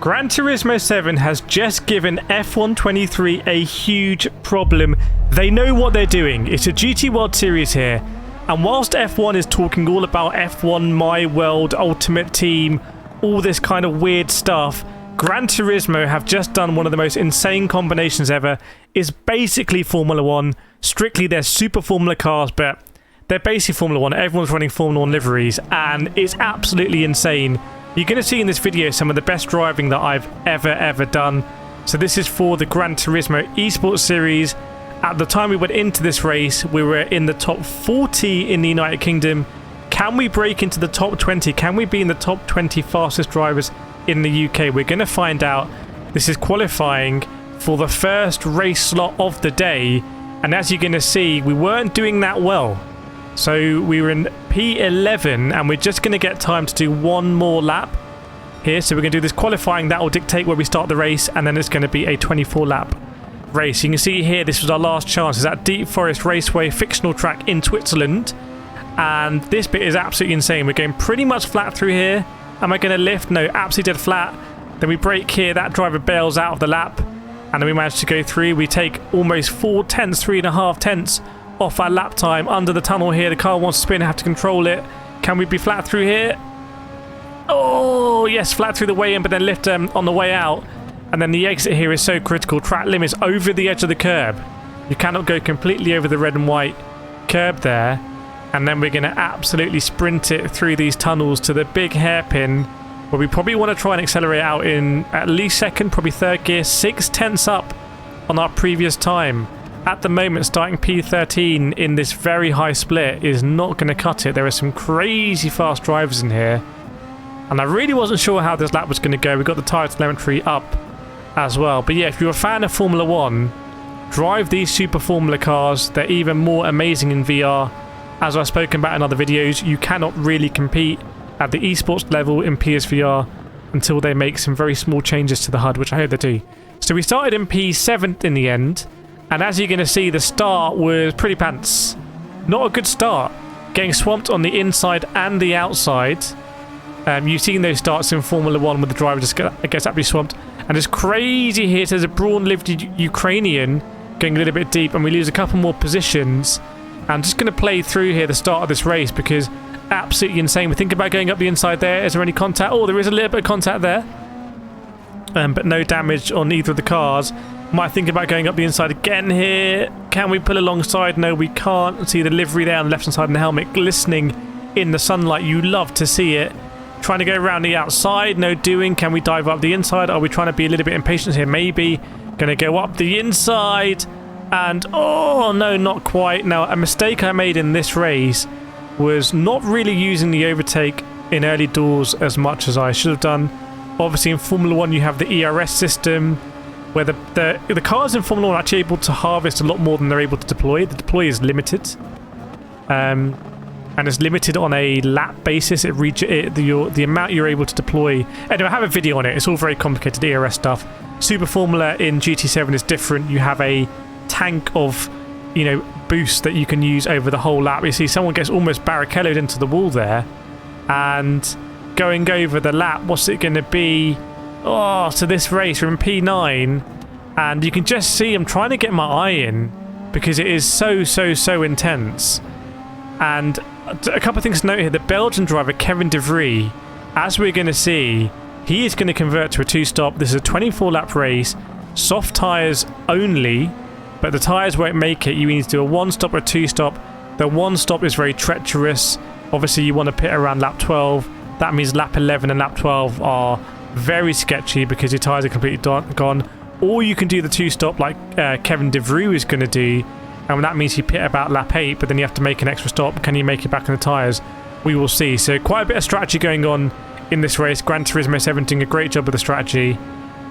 Gran Turismo 7 has just given F123 a huge problem. They know what they're doing. It's a GT World Series here. And whilst F1 is talking all about F1, My World, Ultimate Team, all this kind of weird stuff, Gran Turismo have just done one of the most insane combinations ever. It's basically Formula 1. Strictly, they're super Formula cars, but they're basically Formula 1. Everyone's running Formula 1 liveries, and it's absolutely insane. You're going to see in this video some of the best driving that I've ever done. So this is for the Gran Turismo Esports Series. At the time we went into this race, we were in the top 40 in the United Kingdom. Can we break into the top 20? Can we be in the top 20 fastest drivers in the UK? We're going to find out. This is qualifying for the first race slot of the day. And as you're going to see, we weren't doing that well. So we were in P11 and we're just going to get time to do one more lap here. So we're going to do this qualifying. That will dictate where we start the race, and then it's going to be a 24 lap race. You can see here, this was our last chance. It's at Deep Forest Raceway, fictional track in Switzerland. And this bit is absolutely insane. We're going pretty much flat through here. Am I going to lift? No, absolutely dead flat. Then we brake here. That driver bails out of the lap. And then we manage to go through. We take almost 4 tenths, 3.5 tenths off our lap time under the tunnel here. The car wants to spin. I have to control it. Can we be flat through here? Oh, yes, flat through the way in, but then lift on the way out. And then the exit here is so critical. Track limits over the edge of the curb. You cannot go completely over the red and white curb there. And then we're going to absolutely sprint it through these tunnels to the big hairpin, where we probably want to try and accelerate out in at least second, probably third gear, 6 tenths up on our previous time. At the moment, starting P13 in this very high split is not going to cut it. There are some crazy fast drivers in here. And I really wasn't sure how this lap was going to go. We got the tyre telemetry up as well. But yeah, if you're a fan of Formula 1, drive these super Formula cars. They're even more amazing in VR. As I've spoken about in other videos, you cannot really compete at the esports level in PSVR until they make some very small changes to the HUD, which I hope they do. So we started in P7 in the end. And as you're going to see, the start was pretty pants. Not a good start. Getting swamped on the inside and the outside. You've seen those starts in Formula 1 with the driver just gets absolutely swamped. And it's crazy here. So there's a brawn-lifted Ukrainian going a little bit deep, and we lose a couple more positions. I'm just going to play through here the start of this race because absolutely insane. We think about going up the inside there. Is there any contact? Oh, there is a little bit of contact there. But no damage on either of the cars. Might think about going up the inside again here. Can we pull alongside? No, we can't. See the livery there on the left-hand side and the helmet glistening in the sunlight. You love to see it. Trying to go around the outside. No doing. Can we dive up the inside? Are we trying to be a little bit impatient here? Maybe. Going to go up the inside. And, oh, no, not quite. Now, a mistake I made in this race was not really using the overtake in early doors as much as I should have done. Obviously, in Formula 1, you have the ERS system, where the cars in Formula 1 are actually able to harvest a lot more than they're able to deploy. The deploy is limited. And it's limited on a lap basis. The amount you're able to deploy. Anyway, I have a video on it. It's all very complicated ERS stuff. Super Formula in GT7 is different. You have a tank of, boost that you can use over the whole lap. You see someone gets almost barricaded into the wall there. And going over the lap, what's it going to be? Oh, so this race, we're in P9, and you can just see I'm trying to get my eye in because it is so intense. And a couple of things to note here. The Belgian driver, Kevin De Vries, as we're going to see, he is going to convert to a 2-stop. This is a 24-lap race, soft tyres only, but the tyres won't make it. You need to do a 1-stop or a 2-stop. The 1-stop is very treacherous. Obviously, you want to pit around lap 12. That means lap 11 and lap 12 are very sketchy because your tyres are completely gone. Or you can do the 2-stop like Kevin De Vries is going to do, and that means you pit about lap 8, but then you have to make an extra stop. Can you make it back on the tyres? We will see. So quite a bit of strategy going on in this race. Gran Turismo 7 doing a great job with the strategy.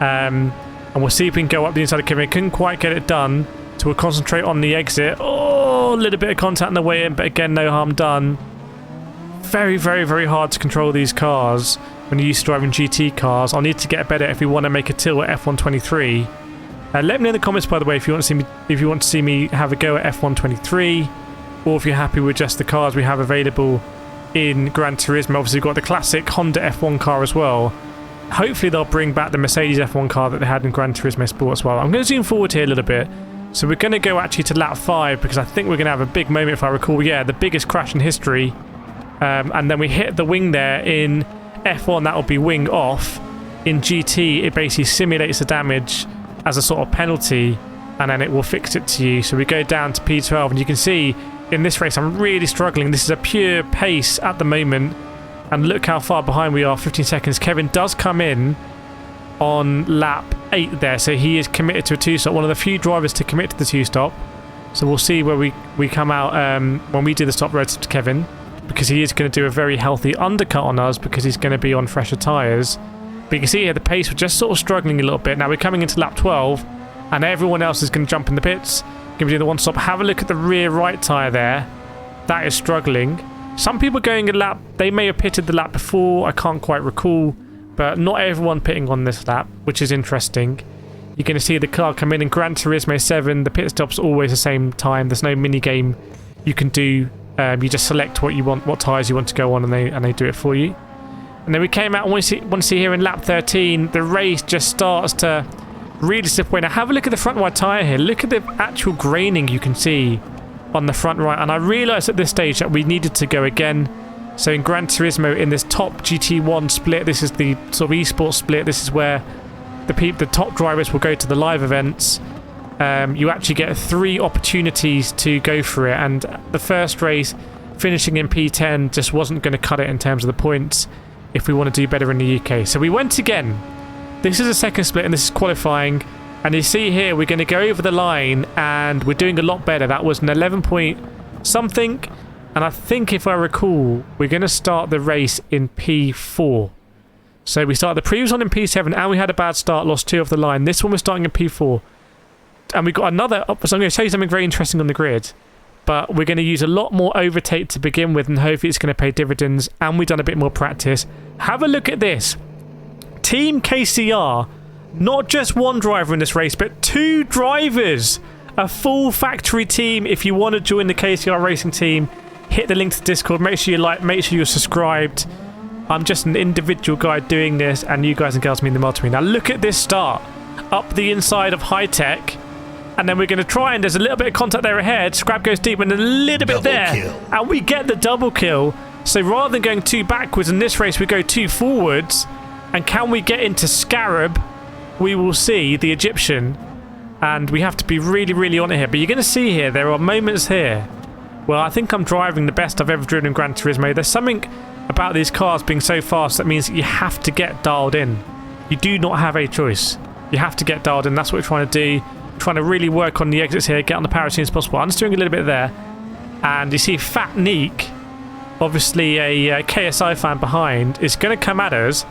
And we'll see if we can go up the inside of Kevin. Couldn't quite get it done, so we'll concentrate on the exit. Oh, a little bit of contact on the way in, but again, no harm done. Very hard to control these cars when you're used to driving GT cars. I'll need to get better if we want to make a till at F123. Let me know in the comments, by the way, if you want to see me have a go at F123, or if you're happy with just the cars we have available in Gran Turismo. Obviously, we've got the classic Honda F1 car as well. Hopefully they'll bring back the Mercedes F1 car that they had in Gran Turismo Sport as well. I'm going to zoom forward here a little bit. So we're going to go actually to lap 5 because I think we're going to have a big moment if I recall. Yeah, the biggest crash in history. And then we hit the wing there in F1. That will be wing off. In GT, it basically simulates the damage as a sort of penalty, and then it will fix it to you. So we go down to P12, and you can see in this race I'm really struggling. This is a pure pace at the moment, and look how far behind we are, 15 seconds. Kevin does come in on lap 8 there, so he is committed to a 2-stop, one of the few drivers to commit to the 2-stop. So we'll see where we come out when we do the stop relative to Kevin, because he is going to do a very healthy undercut on us because he's going to be on fresher tyres. But you can see here the pace, we're just sort of struggling a little bit. Now we're coming into lap 12, and everyone else is going to jump in the pits. Going to be doing the one stop. Have a look at the rear right tyre there. That is struggling. Some people going a lap, they may have pitted the lap before, I can't quite recall, but not everyone pitting on this lap, which is interesting. You're going to see the car come in Gran Turismo 7, the pit stop's always the same time. There's no mini game you can do. You just select what you want, what tyres you want to go on, and they do it for you. And then we came out, and want to see here in lap 13, the race just starts to really slip away. Now have a look at the front right tyre here. Look at the actual graining you can see on the front right. And I realised at this stage that we needed to go again. So in Gran Turismo, in this top GT1 split, this is the sort of esports split. This is where the top drivers will go to the live events. You actually get 3 opportunities to go for it. And the first race, finishing in P10, just wasn't going to cut it in terms of the points if we want to do better in the UK. So we went again. This is a second split, and this is qualifying. And you see here, we're going to go over the line, and we're doing a lot better. That was an 11 point something. And I think, if I recall, we're going to start the race in P4. So we started the previous one in P7, and we had a bad start, lost 2 off the line. This one we're starting in P4. And we got another... So I'm going to show you something very interesting on the grid. But we're going to use a lot more overtake to begin with, and hopefully it's going to pay dividends. And we've done a bit more practice. Have a look at this. Team KCR, not just one driver in this race, but 2 drivers. A full factory team. If you want to join the KCR racing team, hit the link to Discord. Make sure you like, make sure you're subscribed. I'm just an individual guy doing this, and you guys and girls mean the world to me. Now look at this start. Up the inside of High Tech. And then we're going to try, and there's a little bit of contact there ahead. Scrap goes deep and a little bit there. And we get the double kill. So rather than going 2 backwards in this race, we go 2 forwards. And can we get into Scarab? We will see, the Egyptian. And we have to be really, really on it here. But you're going to see here, there are moments here. Well, I think I'm driving the best I've ever driven in Gran Turismo. There's something about these cars being so fast that means you have to get dialed in. You do not have a choice. You have to get dialed in. That's what we're trying to do. Trying to really work on the exits here, get on the power as soon as possible. I'm just doing a little bit there. And you see Fat Neek, obviously a KSI fan behind, is going to come at us.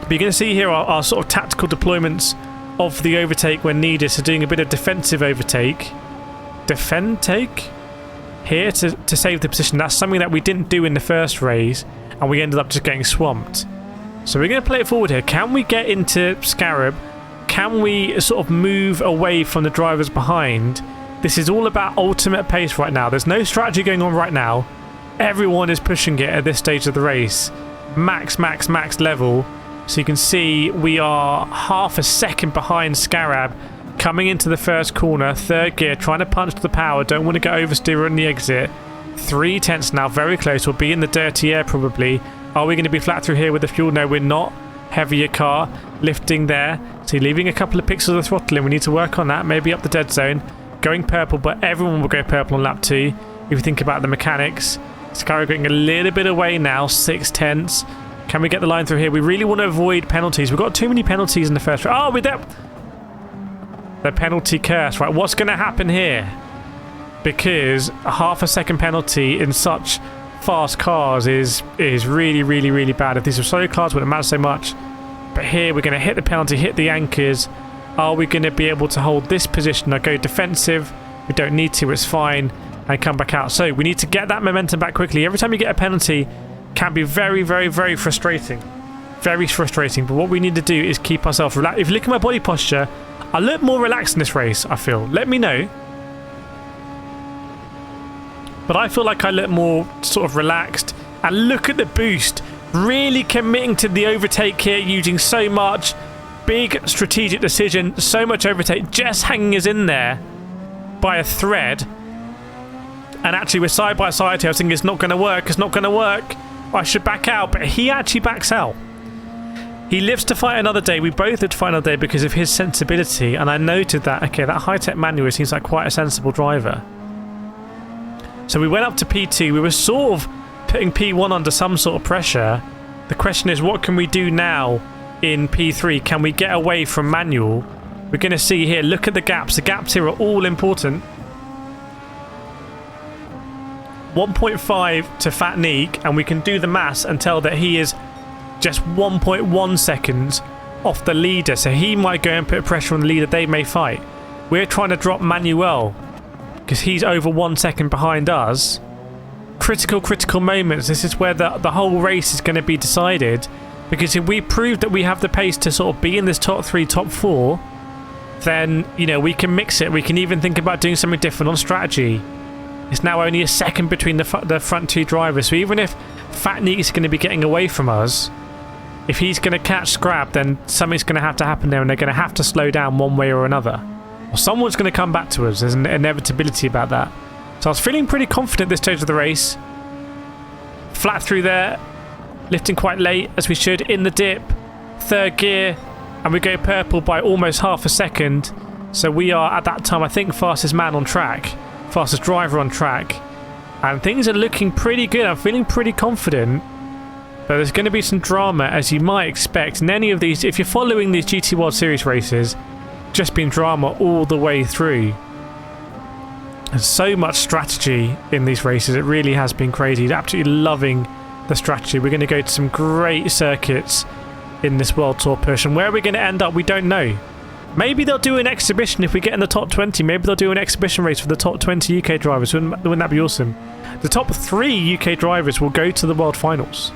But you're going to see here our sort of tactical deployments of the overtake when needed. So doing a bit of defensive overtake. Defend take? Here to save the position. That's something that we didn't do in the first race, and we ended up just getting swamped. So we're going to play it forward here. Can we get into Scarab? Can we sort of move away from the drivers behind? This is all about ultimate pace right now. There's no strategy going on right now. Everyone is pushing it at this stage of the race. Max level. So you can see we are half a second behind Scarab. Coming into the first corner, 3rd gear, trying to punch to the power. Don't want to get oversteer on the exit. 3 tenths now, very close. We'll be in the dirty air probably. Are we going to be flat through here with the fuel? No, we're not. Heavier car, lifting there. So you're leaving a couple of pixels of throttle in. We need to work on that. Maybe up the dead zone. Going purple, but everyone will go purple on lap 2. If you think about the mechanics. Scarab getting a little bit away now, 6 tenths. Can we get the line through here? We really want to avoid penalties. We've got too many penalties in the first round. Oh, with that... The penalty curse. Right, what's going to happen here? Because a half a second penalty in such fast cars is really, really, really bad. If these were slow cars, it wouldn't matter so much. But here, we're going to hit the penalty, hit the anchors. Are we going to be able to hold this position? I go defensive. We don't need to. It's fine. And come back out. So we need to get that momentum back quickly. Every time you get a penalty, can be very, very, very frustrating. Very frustrating. But what we need to do is keep ourselves relaxed. If you look at my body posture, I look more relaxed in this race, I feel. Let me know. But I feel like I look more sort of relaxed. And look at the boost. Really committing to the overtake here, using so much. Big strategic decision, so much overtake, just hanging us in there by a thread. And actually we're side by side here. I was thinking it's not going to work, it's not going to work. I should back out, but he actually backs out. He lives to fight another day. We both live to fight another day because of his sensibility, and I noted that, okay, that high-tech manual seems like quite a sensible driver. So we went up to P2. We were sort of putting P1 under some sort of pressure. The question is, what can we do now in P3? Can we get away from manual? We're going to see here, look at the gaps. The gaps here are all important. 1.5 to Fat Neek, and we can do the maths and tell that he is just 1.1 seconds off the leader, so he might go and put pressure on the leader. They may fight. We're trying to drop Manuel because he's over 1 second behind us. Critical moments. This is where the whole race is going to be decided, because if we prove that we have the pace to sort of be in this top 3, top 4, then, you know, we can mix it. We can even think about doing something different on strategy. It's now only a second between the front 2 drivers, so even if Fat Neek is going to be getting away from us, if he's going to catch Scrab, then something's going to happen there, and they're going to have to slow down one way or another. Or someone's going to come back to us. There's an inevitability about that. So I was feeling pretty confident this stage of the race. Flat through there, lifting quite late, as we should, in the dip, 3rd gear, and we go purple by almost half a second. So we are, at that time, I think, fastest man on track. Fastest driver on track, and things are looking pretty good. I'm feeling pretty confident, but there's going to be some drama, as you might expect in any of these. If you're following these GT World Series races, just been drama all the way through. There's so much strategy in these races. It really has been crazy. Absolutely loving the strategy. We're going to go to some great circuits in this World Tour push, and where we're going to end up, we don't know. Maybe they'll do an exhibition if we get in the top 20. Maybe they'll do an exhibition race for the top 20 UK drivers. Wouldn't that be awesome? The top 3 UK drivers will go to the World Finals.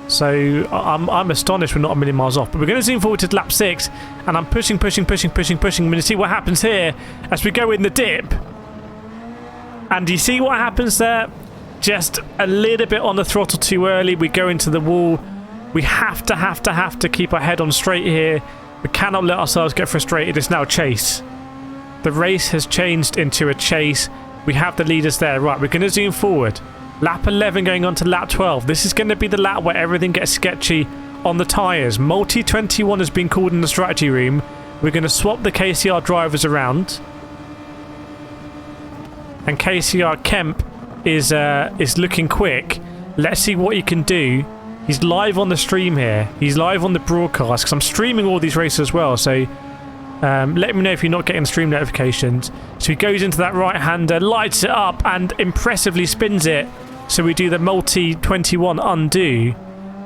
So I'm astonished we're not a million miles off. But we're going to zoom forward to lap 6, and I'm pushing. We're going to see what happens here as we go in the dip. And do you see what happens there? Just a little bit on the throttle too early. We go into the wall. We have to keep our head on straight here. We cannot let ourselves get frustrated. It's now a chase. The race has changed into a chase. We have the leaders there. Right, we're going to zoom forward. Lap 11 going on to lap 12. This is going to be the lap where everything gets sketchy on the tyres. Multi-21 has been called in the strategy room. We're going to swap the KCR drivers around. And KCR Kemp is looking quick. Let's see what he can do. He's live on the stream here. He's live on the broadcast, because I'm streaming all these races as well. So let me know if you're not getting the stream notifications. So he goes into that right-hander, lights it up, and impressively spins it. So we do the multi-21 undo.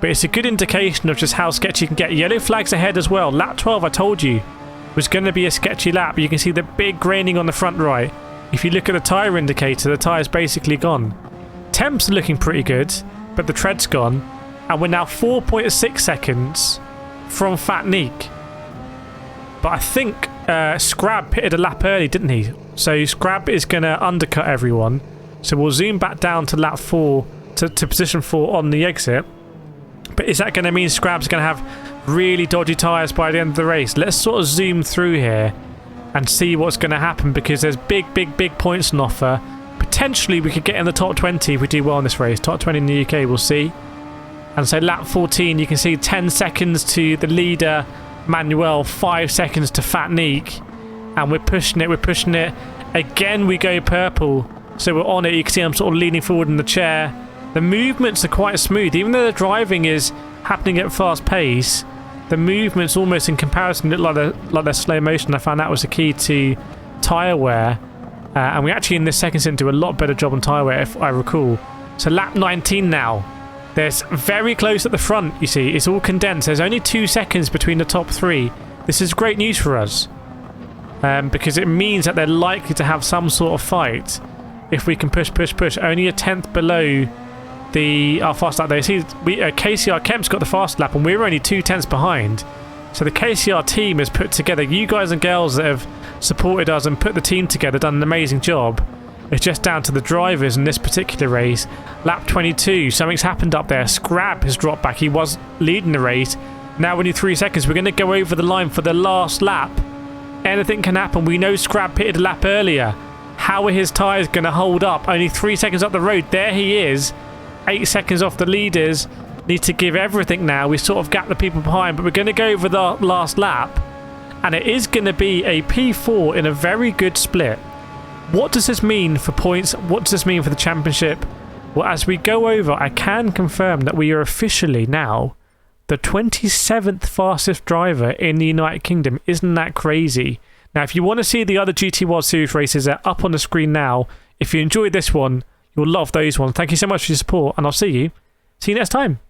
But it's a good indication of just how sketchy you can get. Yellow flags ahead as well. Lap 12, I told you, was going to be a sketchy lap. You can see the big graining on the front right. If you look at the tyre indicator, the tyre's basically gone. Temps are looking pretty good, but the tread's gone. And we're now 4.6 seconds from Fat Neek. But I think Scrab pitted a lap early, didn't he? So Scrab is going to undercut everyone. So we'll zoom back down to lap 4, to position 4 on the exit. But is that going to mean Scrab's going to have really dodgy tyres by the end of the race? Let's sort of zoom through here and see what's going to happen, because there's big points on offer. Potentially we could get in the top 20 if we do well in this race. Top 20 in the UK, we'll see. And so lap 14, you can see 10 seconds to the leader, Manuel, 5 seconds to Fat Neek. And we're pushing it. Again, we go purple. So we're on it. You can see I'm sort of leaning forward in the chair. The movements are quite smooth. Even though the driving is happening at fast pace, the movements almost in comparison look like they're slow motion. I found that was the key to tyre wear. And we actually, in this second stint, do a lot better job on tyre wear, if I recall. So lap 19 now. There's very close at the front, you see. It's all condensed. There's only 2 seconds between the top 3. This is great news for us. Because it means that they're likely to have some sort of fight if we can push. Only a 10th below our fast lap there. See, KCR Kemp's got the fast lap, and we're only 2/10 behind. So the KCR team has put together, you guys and girls that have supported us and put the team together, done an amazing job. It's just down to the drivers in this particular race. Lap 22, something's happened up there. Scrab has dropped back. He was leading the race. Now we need 3 seconds. We're going to go over the line for the last lap. Anything can happen. We know Scrab pitted a lap earlier. How are his tyres going to hold up? Only 3 seconds up the road. There he is. 8 seconds off the leaders. Need to give everything now. We sort of gap the people behind, but we're going to go over the last lap. And it is going to be a P4 in a very good split. What does this mean for points? What does this mean for the championship? Well, as we go over, I can confirm that we are officially now the 27th fastest driver in the United Kingdom. Isn't that crazy? Now, if you want to see the other GT World Series races, they're up on the screen now. If you enjoyed this one, you'll love those ones. Thank you so much for your support, and I'll see you next time.